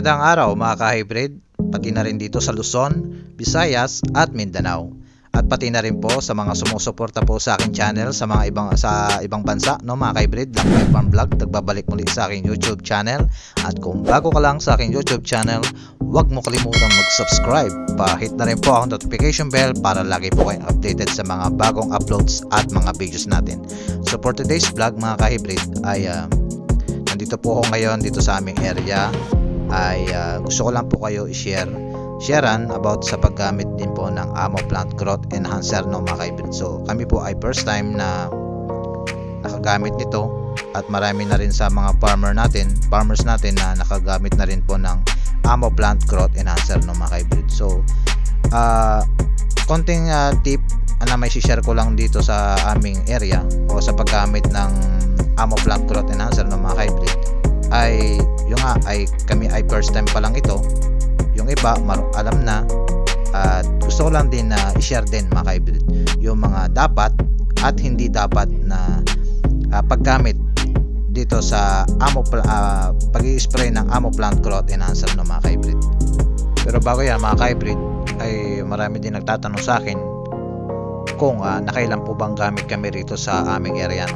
Magandang araw mga ka-hybrid, pati na rin dito sa Luzon, Visayas at Mindanao. At pati na rin po sa mga sumusuporta po sa aking channel sa mga ibang bansa, no mga ka-hybrid, Lakbay Farm Vlog, nagbabalik muli sa aking YouTube channel. At kung bago ka lang sa aking YouTube channel, huwag mo kalimutang mag-subscribe. Pa-hit na rin po ang notification bell para lagi po kayong updated sa mga bagong uploads at mga videos natin. So for today's vlog mga ka-hybrid ay nandito po ako ngayon dito sa aming area. Ay gusto ko lang po kayo i-sharean about sa paggamit din po ng Amo Plant Growth Enhancer no mga ka-hybrid. So kami po ay first time na nakagamit nito at marami na rin sa mga farmers natin na nakagamit na rin po ng Amo Plant Growth Enhancer no mga ka-hybrid. So konting tip na may share ko lang dito sa aming area o sa paggamit ng Amo Plant Growth Enhancer no mga ka-hybrid ay kami ay first time pa lang ito. Yung iba alam na, at gusto ko lang din na i-share din mga ka-hybrid yung mga dapat at hindi dapat na paggamit dito sa pag-i-spray ng Amo Plant Growth Enhancer no mga ka-hybrid. Pero bago yan mga ka-hybrid ay marami din nagtatanong sa akin kung nakailan po bang gamit kami rito sa aming area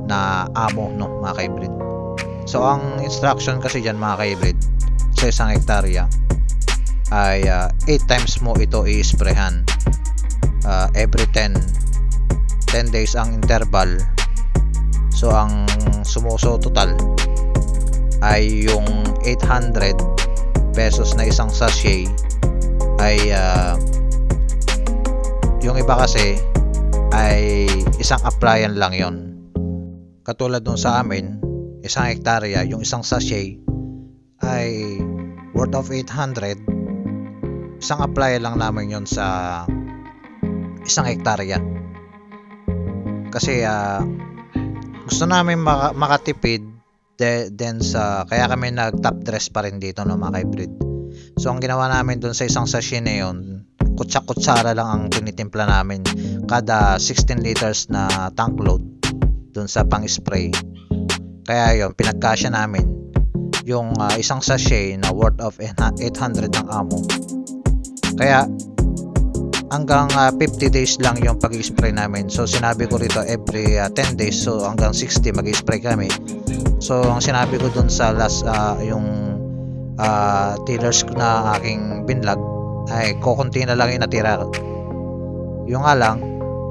na amo no mga ka-hybrid. So ang instruction kasi dyan mga ka-hybrid sa isang hektarya ay 8 times mo ito i-sprayhan every 10 days ang interval. So ang sumuso total ay yung 800 pesos na isang sachet ay yung iba kasi ay isang applyan lang yon. Katulad nung sa amin isang hektarya, yung isang sachet ay worth of 800. Isang apply lang namin yon sa isang hektarya. Kasi gusto namin makatipid then kaya kami nag top dress pa rin dito no mga hybrid. So ang ginawa namin dun sa isang sachet na yun, kutsa-kutsara lang ang tinitimpla namin kada 16 liters na tank load dun sa pang-spray. Kaya yun, pinagkasya namin yung isang sachet na worth of 800 ng amo. Kaya hanggang 50 days lang yung pag-spray namin. So sinabi ko rito every 10 days, so hanggang 60 mag-spray kami. So ang sinabi ko dun sa last yung tillers na aking binlog ay kukunti na lang yung natira. Yung nga lang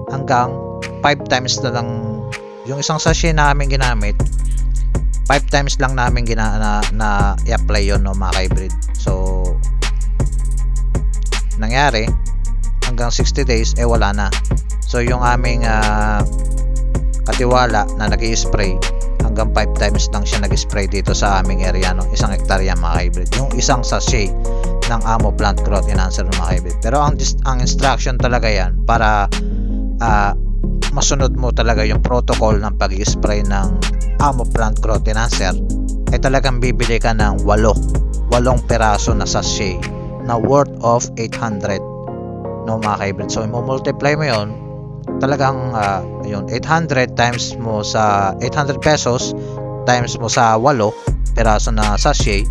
hanggang 5 times na lang yung isang sachet namin ginamit. 5 times lang namin na i-apply yun no mga ka-hybrid. So nangyari hanggang 60 days wala na. So yung aming katiwala na nag-i-spray hanggang 5 times lang siya nag-spray dito sa aming area no, isang hektarya mga ka-hybrid. Yung isang sachet ng Amo Plant Growth Enhancer mga ka-hybrid. Pero ang instruction talaga yan para masunod mo talaga yung protocol ng pag-i-spray ng Amo Plant Growth Enhancer ay talagang bibili ka ng 8 peraso na sachet na worth of 800 no mga ka-hybrid. So i-multiply mo yon, talagang yun 800 times mo sa 800 pesos times mo sa 8 peraso na sachet.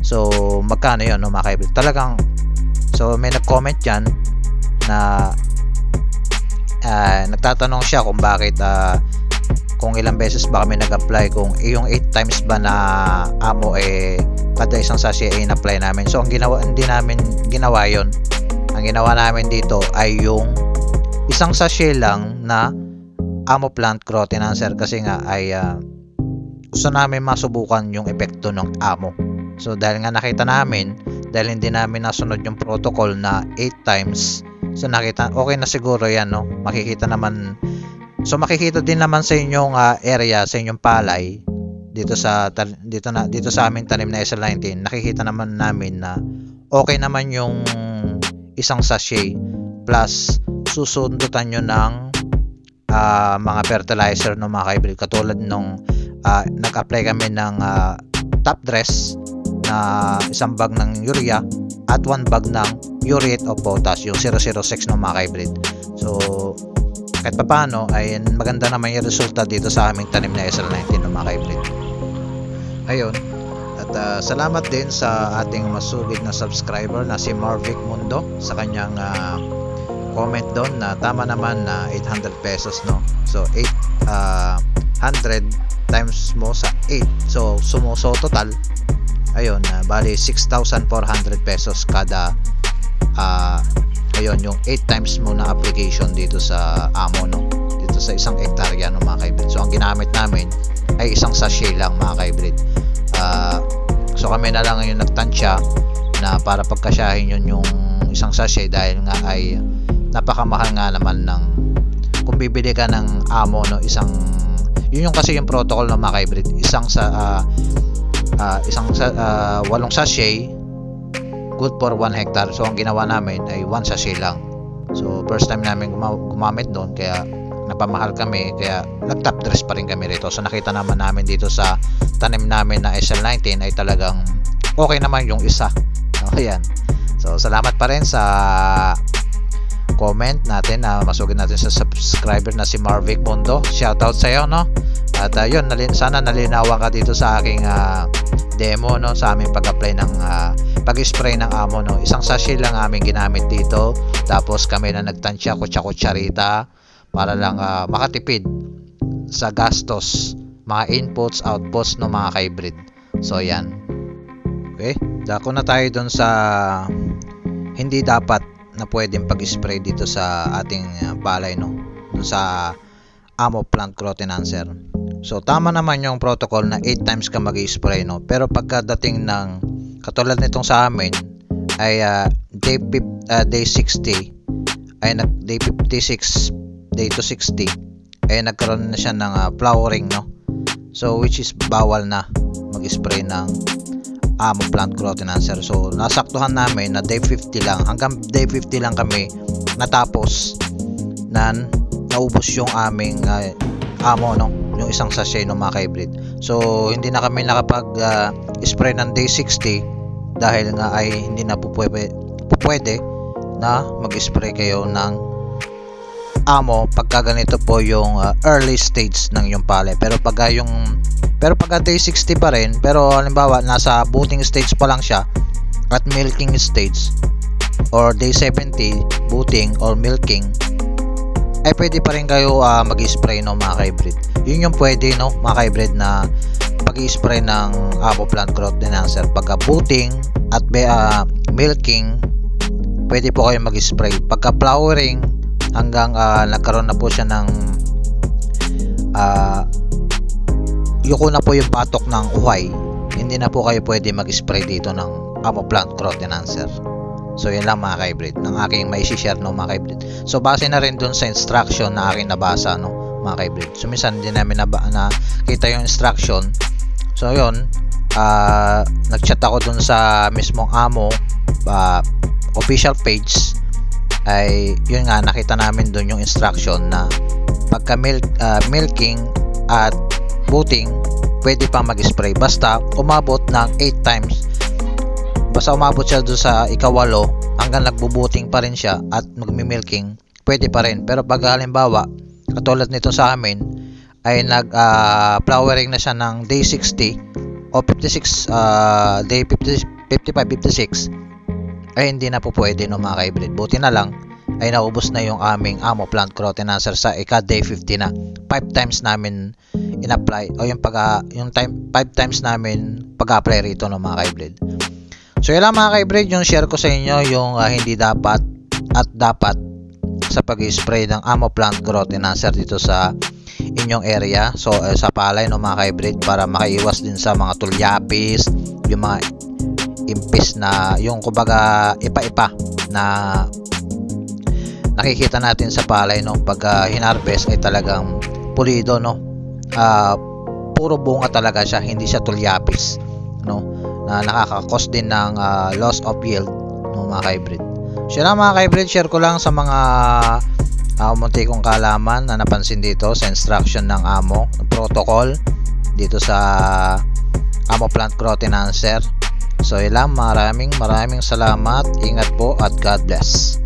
So magkano yun no mga ka-hybrid? Talagang so may nag-comment dyan na nagtatanong siya kung bakit kung ilang beses ba kami nag-apply, kung yung 8 times ba na amo kada isang sachet in-apply namin. So ang ginawa, hindi namin ginawa yon. Ang ginawa namin dito ay yung isang sachet lang na Amo Plant Growth Enhancer kasi nga ay gusto namin masubukan yung epekto ng amo. So dahil nga nakita namin, dahil hindi namin nasunod yung protocol na 8 times, so nakita okay na siguro yan no. Makikita din naman sa inyong area, sa inyong palay dito sa aming tanim na SL19. Nakikita naman namin na okay naman yung isang sachet plus susundutan nyo ng mga fertilizer no mga ka-hybrid. Katulad nung nag-apply kami ng top dress na isang bag ng urea at 1 bag ng muriate of potash, yung 006 no mga ka-hybrid. So kahit pa paano ay maganda naman yung resulta dito sa aming tanim na SL19 ng mga ka-hybrid. Ayun, at At salamat din sa ating masugid na subscriber na si Marvic Mundo sa kanyang comment doon na tama naman na 800 pesos, no? So 800 times mo sa 8, so total ayun, bali 6,400 pesos kada ayun, yung 8 times mo na application dito sa amo, no? Dito sa isang hektarya, no, mga ka-hybrid. So ang ginamit namin ay isang sachet lang, mga ka-hybrid. So kami na lang yung nagtansya na para pagkasyahin yun yung isang sachet, dahil nga ay napakamahal nga naman ng kung bibili ka ng amo, no, yun yung kasi yung protocol ng mga ka-hybrid, isang 8 sachet good for 1 hectare. So ang ginawa namin ay 1 sachet lang. So first time namin gumamit doon, kaya napamahal kami, kaya nag-top dress pa rin kami rito. So nakita naman namin dito sa tanim namin na SL19 ay talagang okay naman yung isa. So ayan, so salamat pa rin sa comment natin na masugid natin sa subscriber na si Marvic Mundo. Shoutout sa iyo, no? At yun, sana nalinawan ka dito sa aking demo, no, sa aming pag-apply ng pag-spray ng amo, no. Isang sachet lang aming ginamit dito, tapos kami na nagtansya kutsa-kutsarita para lang makatipid sa gastos, mga inputs, outputs, no, mga ka-hybrid. So yan, okay, dako na tayo dun sa hindi dapat na pwedeng pag-spray dito sa ating palay, no, dun sa amo plant growth enhancer. So tama naman yung protocol na 8 times ka mag-spray, no, pero pagkadating ng katulad nitong sa amin ay day 60 ay day 56, day to 60 ay nagkaroon na siya ng flowering, no. So which is bawal na mag-spray ng amo plant growth enhancer. So nasaktuhan namin na day 50 lang, hanggang day 50 lang kami natapos na naubos yung aming amo, no, yung isang sachet, no, mga ka-hybrid. So hindi na kami nakapag spray ng day 60 dahil nga ay hindi na po pwede na mag-spray kayo ng amo pagka ganito po yung early stage ng yung palay. Pero pagka day 60 pa rin, pero halimbawa nasa booting stage pa lang siya at milking stage, or day 70 booting or milking, ay pwede pa rin kayo mag-spray, no, mga ka-hybrid. Yun yung pwede, no, mga ka-hybrid, na pag-spray ng amo plant growth enhancer. Pagka booting at milking, pwede po kayo mag-spray. Pagka flowering, hanggang nagkaroon na po siya ng yuko na po yung patok ng uhay, hindi na po kayo pwede mag-spray dito ng amo plant growth enhancer. So yan lang, mga ka-hybrid, ng aking mai-share, no, mga ka-hybrid. So base na rin dun sa instruction na aking nabasa, no, mga ka-hybrid. So minsan hindi namin nakita yung instruction. So yun, nag-chat ako dun sa mismong amo official page, ay yun nga, nakita namin dun yung instruction na pagka milking at booting pwede pa mag-spray basta umabot ng 8 times. Basta umabot siya doon sa ikawalo hanggang nagbubuting pa rin siya at magmi-milking, pwede pa rin. Pero pag halimbawa katulad nito sa amin ay nag-flowering na siya ng day 60 o 56, day 55, 56, ay hindi na po pwede, no, mga ka-hybrid. Buti na lang ay naubos na yung aming amo plant growth enhancer sa day 50 na. 5 times namin in-apply, o yung 5 times namin pag-apply rito, no, mga ka-hybrid. So yun lang, mga ka-hybrid, yung share ko sa inyo yung hindi dapat at dapat sa pag-spray ng amo plant growth enhancer dito sa inyong area. So sa palay, no, mga ka-hybrid, para makaiwas din sa mga tulyapis, yung mga impis na yung kumbaga ipa-ipa na nakikita natin sa palay, no, pag hinarvest ay talagang pulido, no, puro bunga talaga siya, hindi siya tulyapis, no, na nakaka-cause din ng loss of yield, no, mga ka-hybrid. So lang, mga ka-hybrid, share ko lang sa mga munti kong kaalaman na napansin dito sa instruction ng amo, ng protocol dito sa amo plant growth enhancer. So yun lang, maraming salamat, ingat po at God bless.